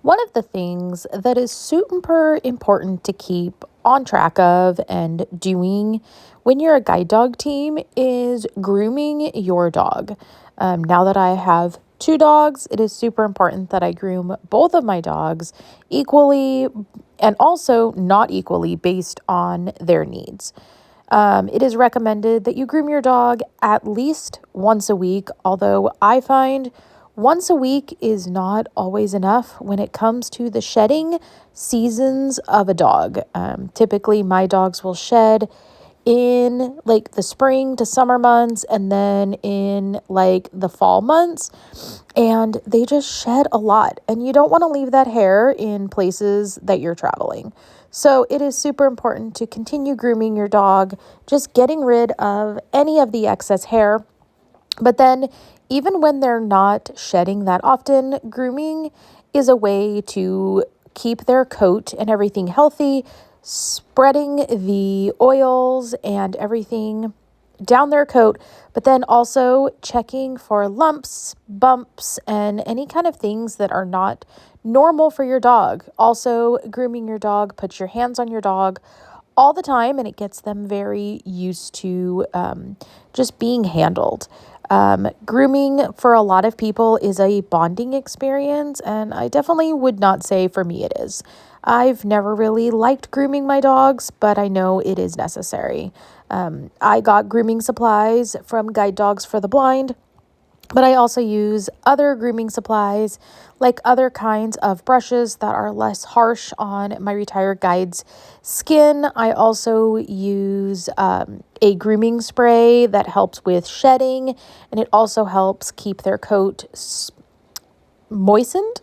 One of the things that is super important to keep on track of and doing when you're a guide dog team is grooming your dog. Now that I have two dogs, it is super important that I groom both of my dogs equally and also not equally based on their needs. It is recommended that you groom your dog at least once a week, although I find once a week is not always enough when it comes to the shedding seasons of a dog. Typically, my dogs will shed in like the spring to summer months and then in like the fall months, and they just shed a lot, and you don't want to leave that hair in places that you're traveling. So it is super important to continue grooming your dog, just getting rid of any of the excess hair. But then, even when they're not shedding that often, grooming is a way to keep their coat and everything healthy, spreading the oils and everything down their coat, but then also checking for lumps, bumps, and any kind of things that are not normal for your dog. Also, grooming your dog, put your hands on your dog all the time, and it gets them very used to just being handled. Grooming for a lot of people is a bonding experience, and I definitely would not say for me it is. I've never really liked grooming my dogs, but I know it is necessary. I got grooming supplies from Guide Dogs for the Blind, but I also use other grooming supplies, like other kinds of brushes that are less harsh on my retired guide's skin. I also use a grooming spray that helps with shedding, and it also helps keep their coat moistened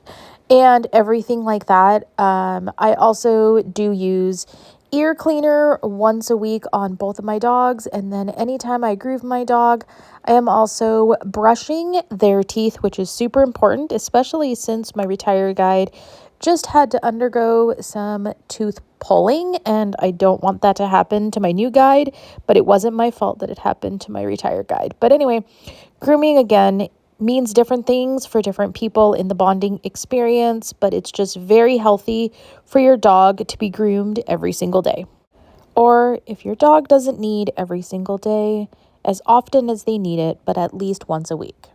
and everything like that. I also do use ear cleaner once a week on both of my dogs, and then anytime I groom my dog, I am also brushing their teeth, which is super important, especially since my retired guide just had to undergo some tooth pulling, and I don't want that to happen to my new guide, but it wasn't my fault that it happened to my retired guide. But anyway, grooming again means different things for different people in the bonding experience, but it's just very healthy for your dog to be groomed every single day. Or if your dog doesn't need every single day, as often as they need it, but at least once a week.